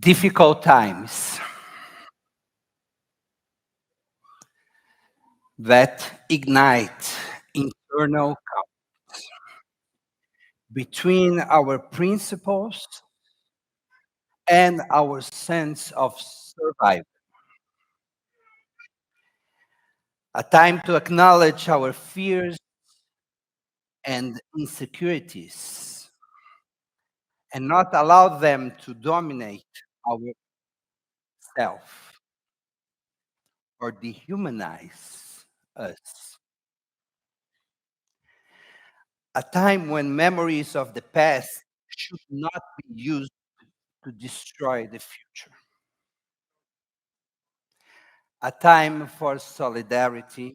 Difficult times that ignite internal conflict between our principles and our sense of survival. A time to acknowledge our fears and insecurities and not allow them to dominate our self or dehumanize us. A time when memories of the past should not be used to destroy the future. A time for solidarity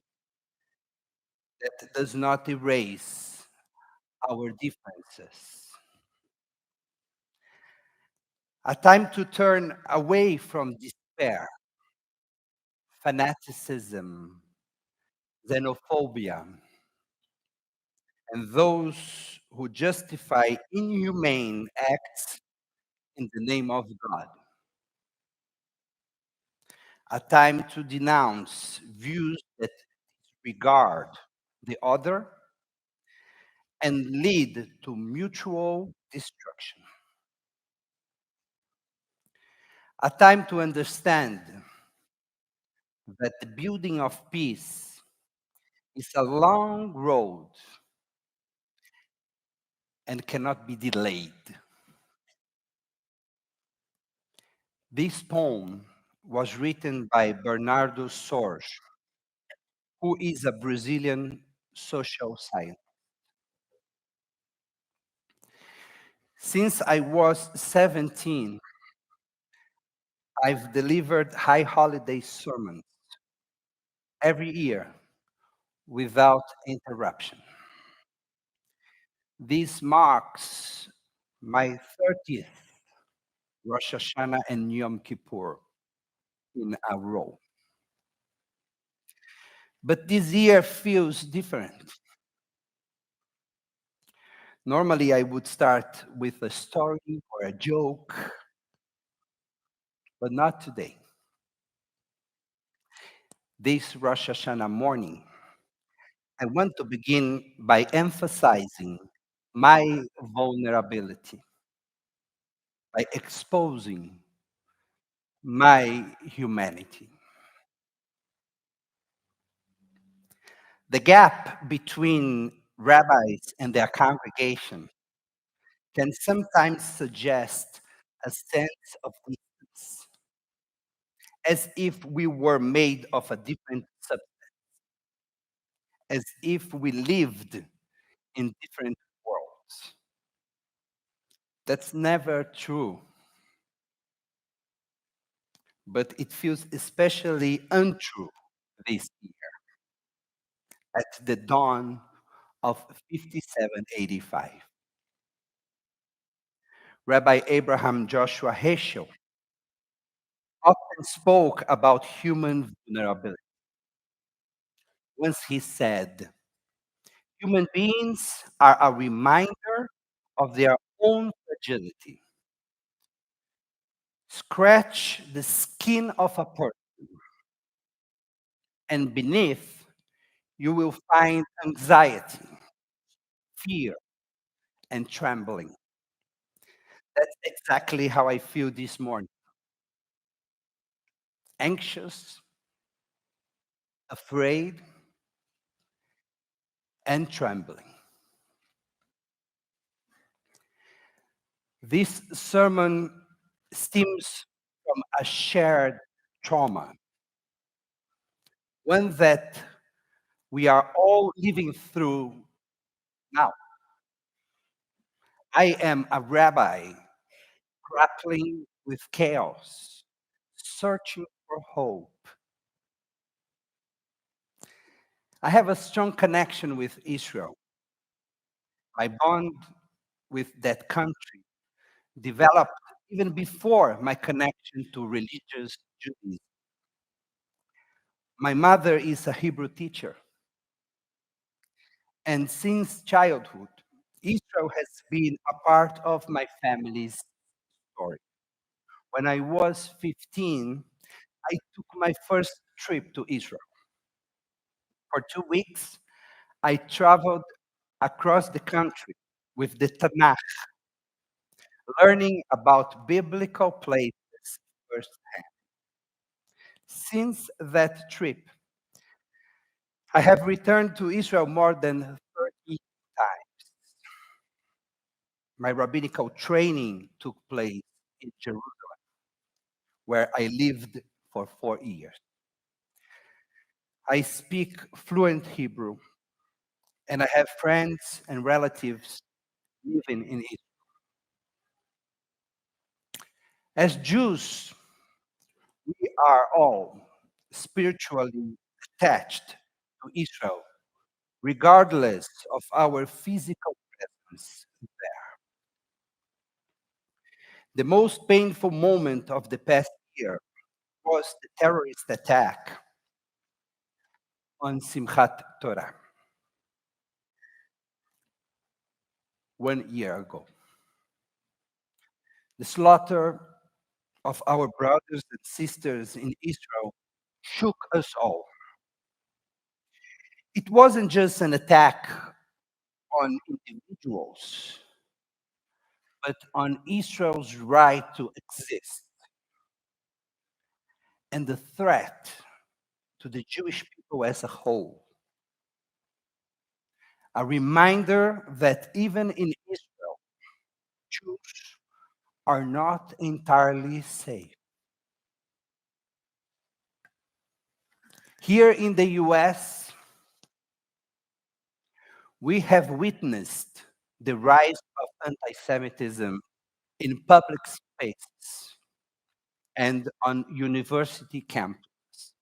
that does not erase our differences. A time to turn away from despair, fanaticism, xenophobia, and those who justify inhumane acts in the name of God. A time to denounce views that disregard the other and lead to mutual destruction. A time to understand that the building of peace is a long road and cannot be delayed. This poem was written by Bernardo Sorge, who is a Brazilian social scientist. Since I was 17, I've delivered high holiday sermons every year without interruption. This marks my 30th Rosh Hashanah and Yom Kippur in a row. But this year feels different. Normally, I would start with a story or a joke, but not today. This Rosh Hashanah morning, I want to begin by emphasizing my vulnerability, by exposing my humanity. The gap between rabbis and their congregation can sometimes suggest a sense of distance, as if we were made of a different substance, as if we lived in different worlds. That's never true, but it feels especially untrue this year at the dawn of 5785. Rabbi Abraham Joshua Heschel often spoke about human vulnerability. Once he said, human beings are a reminder of their own fragility. Scratch the skin of a person, and beneath you will find anxiety, fear, and trembling. That's exactly how I feel this morning. Anxious, afraid, and trembling. This sermon stems from a shared trauma, one that we are all living through now. I am a rabbi grappling with chaos, searching for hope. I have a strong connection with Israel. My bond with that country developed even before my connection to religious Judaism. My mother is a Hebrew teacher, and since childhood, Israel has been a part of my family's story. when I was 15, I took my first trip to Israel. For 2 weeks, I traveled across the country with the Tanakh, learning about biblical places firsthand. Since that trip, I have returned to Israel more than 30 times. My rabbinical training took place in Jerusalem, where I lived for 4 years. I speak fluent Hebrew, and I have friends and relatives living in Israel. As Jews, we are all spiritually attached to Israel, regardless of our physical presence there. The most painful moment of the past year was the terrorist attack on Simchat Torah 1 year ago. The slaughter of our brothers and sisters in Israel shook us all. It wasn't just an attack on individuals, but on Israel's right to exist and the threat to the Jewish people as a whole. A reminder that even in Israel, Jews are not entirely safe. Here in the US, we have witnessed the rise of anti Semitism in public spaces and on university campuses.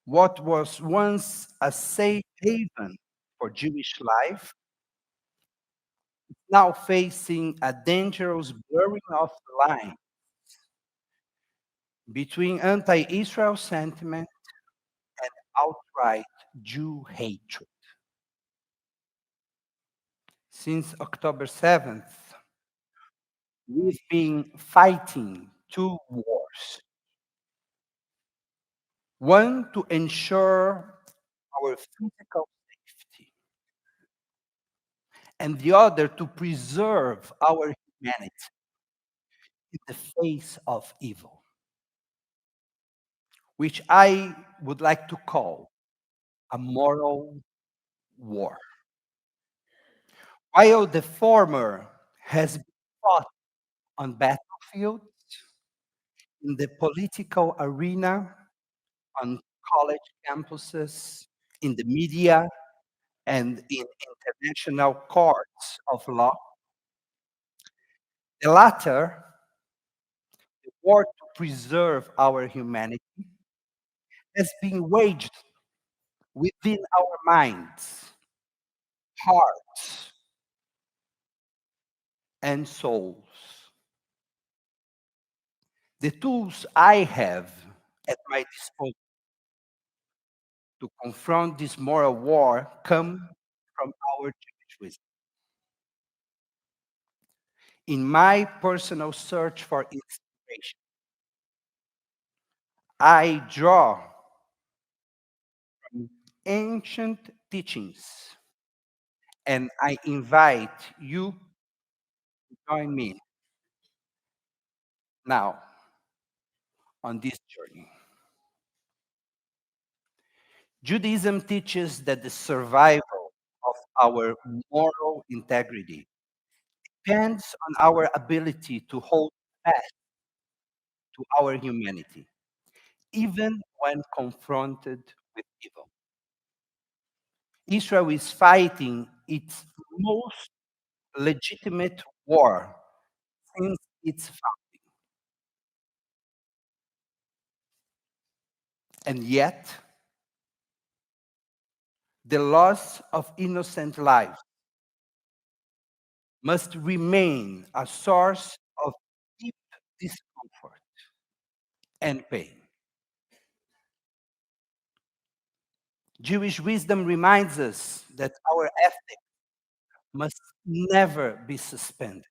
What was once a safe haven for Jewish life is now facing a dangerous blurring of the line between anti Israel sentiment and outright Jew hatred. Since October 7th, we've been fighting two wars. One to ensure our physical safety, and the other to preserve our humanity in the face of evil, which I would like to call a moral war. While the former has been fought on battlefields, in the political arena, on college campuses, in the media, and in international courts of law, the latter, the war to preserve our humanity, has been waged within our minds, hearts, and souls. The tools I have at my disposal to confront this moral war come from our Jewish wisdom. In my personal search for inspiration, I draw from ancient teachings, and I invite you to join me now on this journey. Judaism teaches that the survival of our moral integrity depends on our ability to hold fast to our humanity, even when confronted with evil. Israel is fighting its most legitimate war since its founding. And yet, the loss of innocent lives must remain a source of deep discomfort and pain. Jewish wisdom reminds us that our ethics must never be suspended.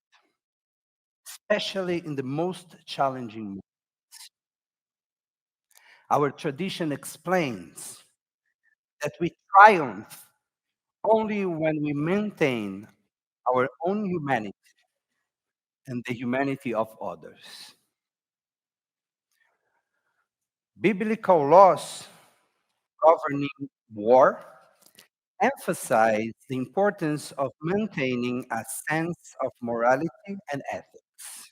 especially in the most challenging moments. Our tradition explains that we triumph only when we maintain our own humanity and the humanity of others. Biblical laws governing war emphasize the importance of maintaining a sense of morality and ethics.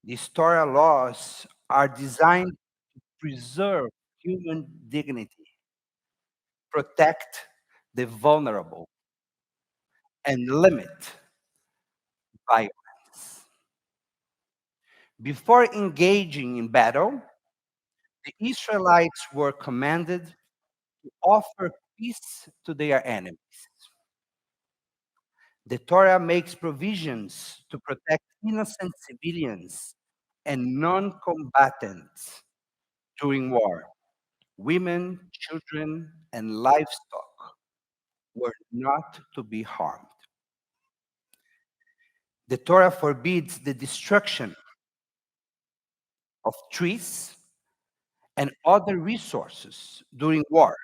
These Torah laws are designed to preserve human dignity, protect the vulnerable, and limit violence. Before engaging in battle, the Israelites were commanded to offer peace to their enemies. The Torah makes provisions to protect innocent civilians and non combatants during war. Women, children, and livestock were not to be harmed. The Torah forbids the destruction of trees and other resources during war,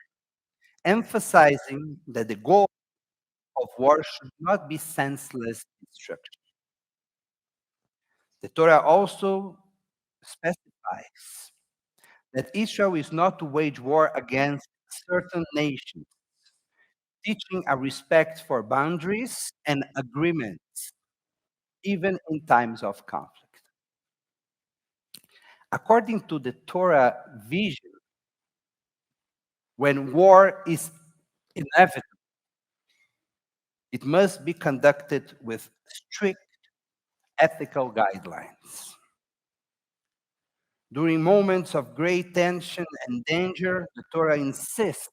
emphasizing that the goal of war should not be senseless destruction. The Torah also specifies that Israel is not to wage war against certain nations, teaching a respect for boundaries and agreements, even in times of conflict. According to the Torah vision, when war is inevitable, it must be conducted with strict ethical guidelines. During moments of great tension and danger, the Torah insists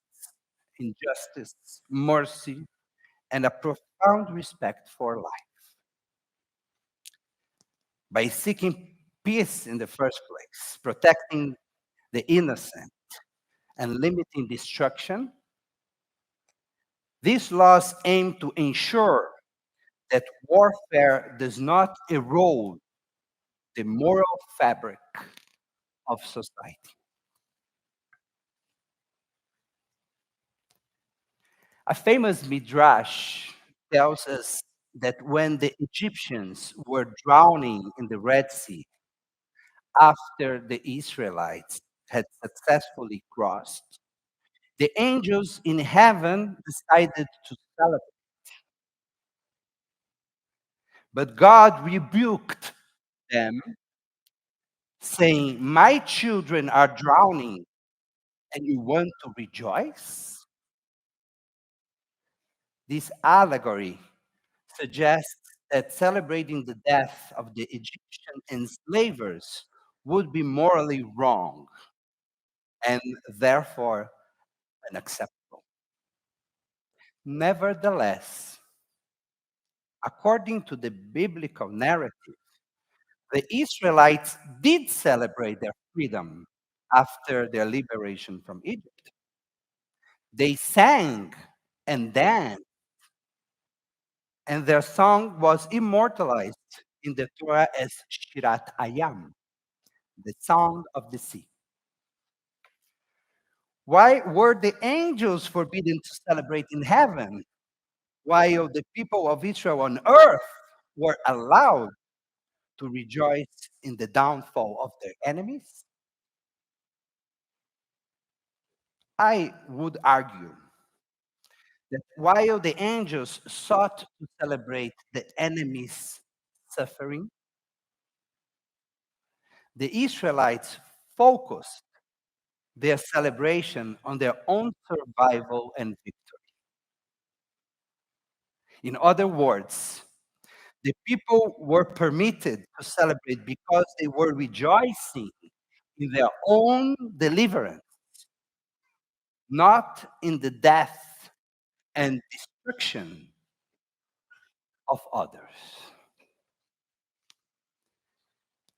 in justice, mercy, and a profound respect for life. By seeking peace in the first place, protecting the innocent, and limiting destruction, these laws aim to ensure that warfare does not erode the moral fabric of society. A famous midrash tells us that when the Egyptians were drowning in the Red Sea after the Israelites had successfully crossed, the angels in heaven decided to celebrate. But God rebuked them, saying, "My children are drowning, and you want to rejoice?" This allegory suggests that celebrating the death of the Egyptian enslavers would be morally wrong and therefore unacceptable. Nevertheless, according to the biblical narrative, the Israelites did celebrate their freedom after their liberation from Egypt. They sang and danced, and their song was immortalized in the Torah as Shirat Ayam, the song of the sea. Why were the angels forbidden to celebrate in heaven, while the people of Israel on earth were allowed to rejoice in the downfall of their enemies? I would argue that while the angels sought to celebrate the enemy's suffering, the Israelites focused their celebration on their own survival and victory. In other words, the people were permitted to celebrate because they were rejoicing in their own deliverance, not in the death and destruction of others.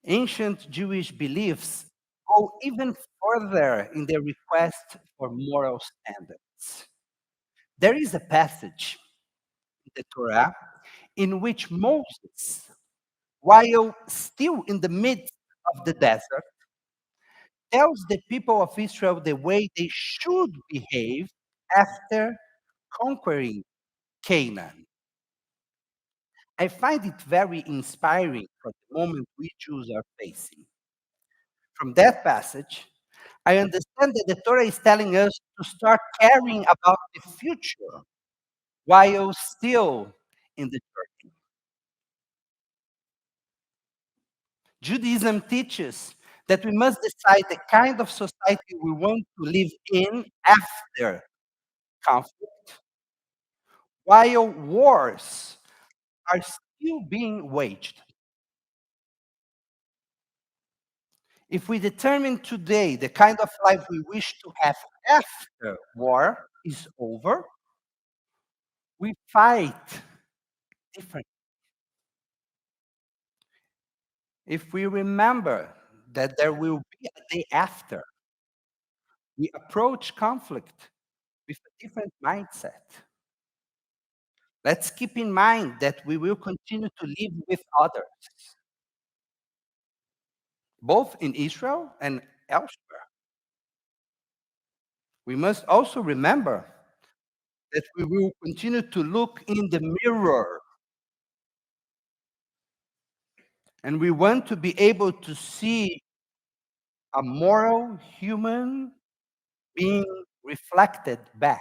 Ancient Jewish beliefs go even further in their request for moral standards. There is a passage in the Torah in which Moses while still in the midst of the desert, tells the people of Israel the way they should behave after conquering Canaan. I find it very inspiring for the moment we Jews are facing. From that passage, I understand that the Torah is telling us to start caring about the future while still in the journey. Judaism teaches that we must decide the kind of society we want to live in after conflict, while wars are still being waged. If we determine today the kind of life we wish to have after war is over, we fight different. If we remember that there will be a day after, we approach conflict with a different mindset. Let's keep in mind that we will continue to live with others, both in Israel and elsewhere. We must also remember that we will continue to look in the mirror, and we want to be able to see a moral human being reflected back.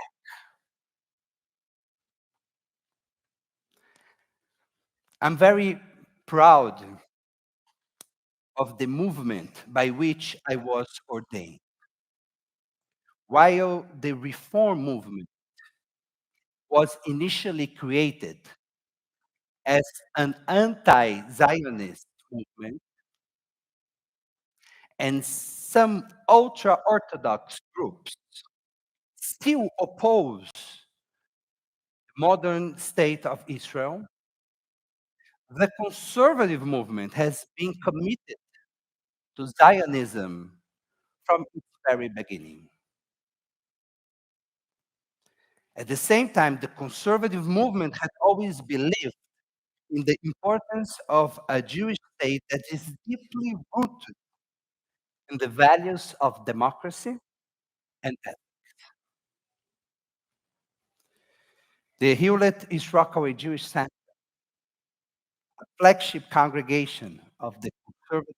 I'm very proud of the movement by which I was ordained. While the reform movement was initially created as an anti Zionist movement, and some ultra Orthodox groups still oppose the modern state of Israel, the conservative movement has been committed to Zionism from its very beginning. At the same time, the conservative movement had always believed in the importance of a Jewish state that is deeply rooted in the values of democracy and ethics. The Hewlett-East Rockaway Jewish Center, a flagship congregation of the conservative,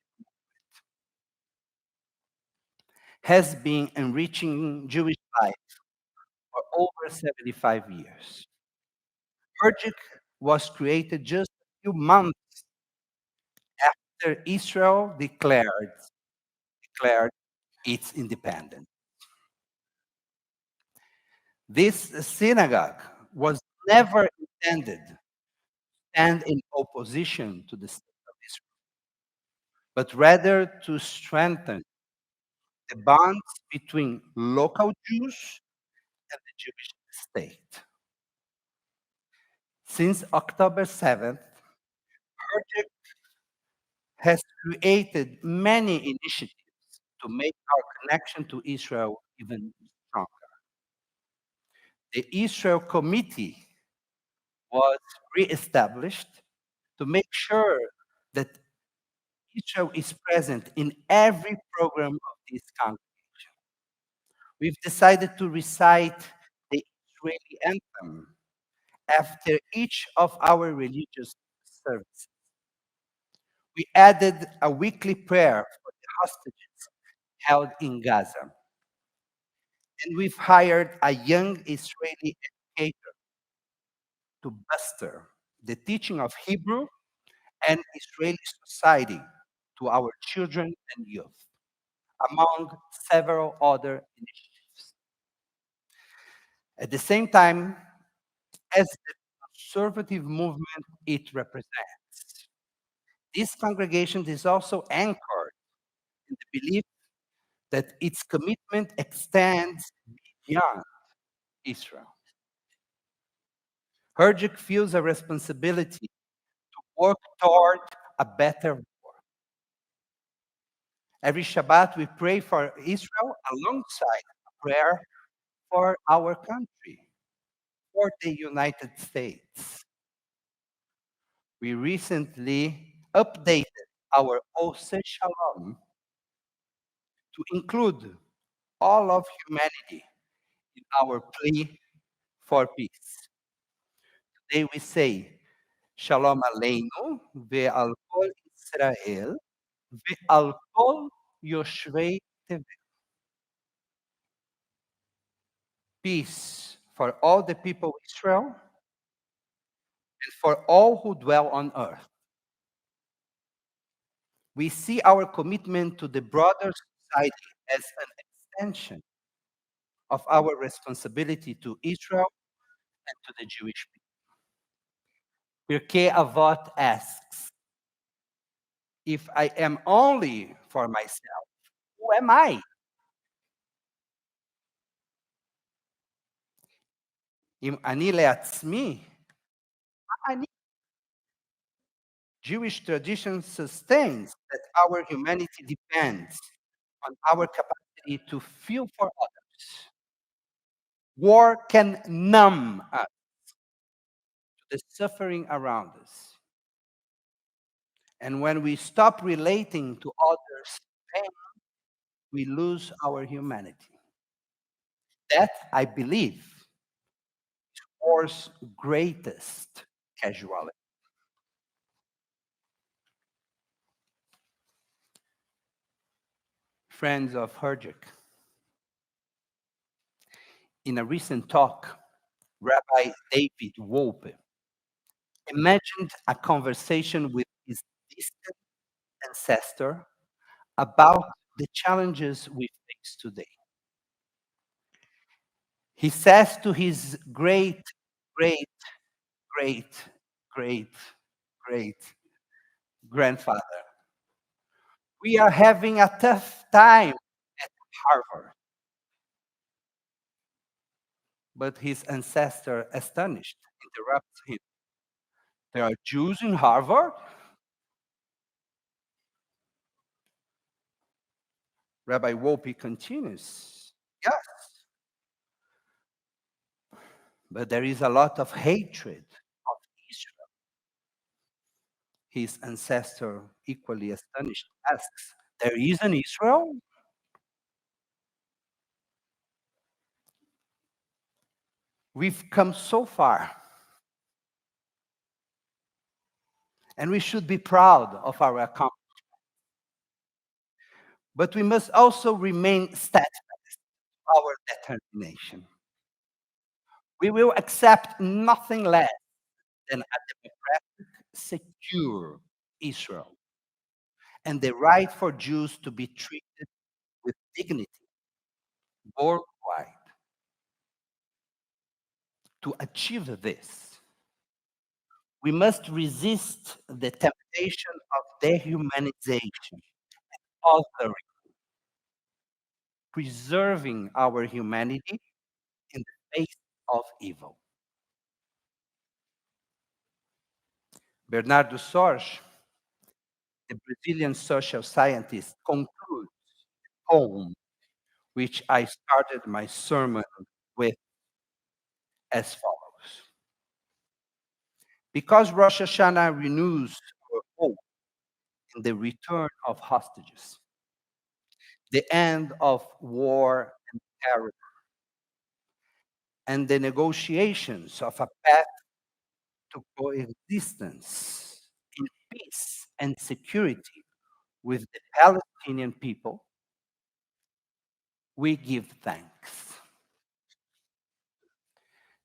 has been enriching Jewish life for over 75 years. HERJC was created just a few months after Israel declared its independence. This synagogue was never intended to stand in opposition to the state of Israel, but rather to strengthen the bonds between local Jews and the Jewish state. Since October 7th, HERJC has created many initiatives to make our connection to Israel even stronger. The Israel Committee was reestablished to make sure that Israel is present in every program of this congregation. We've decided to recite the Israeli anthem after each of our religious services. We added a weekly prayer for the hostages held in Gaza. And we've hired a young Israeli educator to bolster the teaching of Hebrew and Israeli society to our children and youth, among several other initiatives. At the same time, as the conservative movement it represents, this congregation is also anchored in the belief that its commitment extends beyond Israel. HERJC feels a responsibility to work toward a better world. Every Shabbat, we pray for Israel alongside a prayer for our country, for the United States. We recently updated our Ose Shalom to include all of humanity in our plea for peace. Today we say, Shalom Aleinu ve'al kol Israel ve'al kol yoshvei tevel. Peace for all the people of Israel and for all who dwell on earth. We see our commitment to the broader society as an extension of our responsibility to Israel and to the Jewish people. Pirkei Avot asks, if I am only for myself, who am I? אם אני לעצמי, מה אני? Jewish tradition sustains that our humanity depends on our capacity to feel for others. War can numb us to the suffering around us. And when we stop relating to others' pain, we lose our humanity. That, I believe, is war's greatest casualty. Friends of HERJC, in a recent talk, Rabbi David Wolpe imagined a conversation with his distant ancestor about the challenges we face today. He says to his great, great, great, great, great grandfather, we are having a tough time at Harvard. But his ancestor, astonished, interrupts him. There are Jews in Harvard? Rabbi Wolpe continues, yes, but there is a lot of hatred of Israel. His ancestor, equally astonished, asks, there is an Israel? We've come so far, and we should be proud of our accomplishments. But we must also remain steadfast in our determination. We will accept nothing less than a democratic, secure Israel and the right for Jews to be treated with dignity worldwide. To achieve this, we must resist the temptation of dehumanization, othering, preserving our humanity in the face of evil. Bernardo Sorge, the Brazilian social scientist, concludes the poem which I started my sermon with as follows. Because Rosh Hashanah renews our hope in the return of hostages, the end of war and terror, and the negotiations of a path to coexistence in peace and security with the Palestinian people, we give thanks.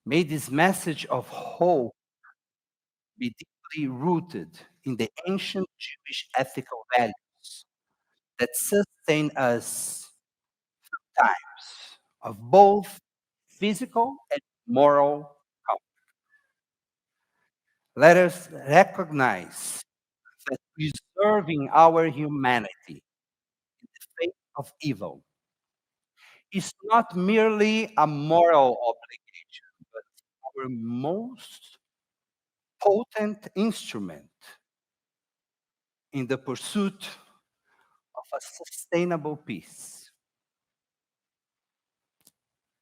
May this message of hope be deeply rooted in the ancient Jewish ethical values that sustain us through times of both physical and moral conflict. Let us recognize that preserving our humanity in the face of evil is not merely a moral obligation, but our most potent instrument in the pursuit of a sustainable peace.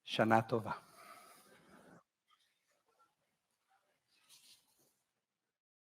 Shana Tova.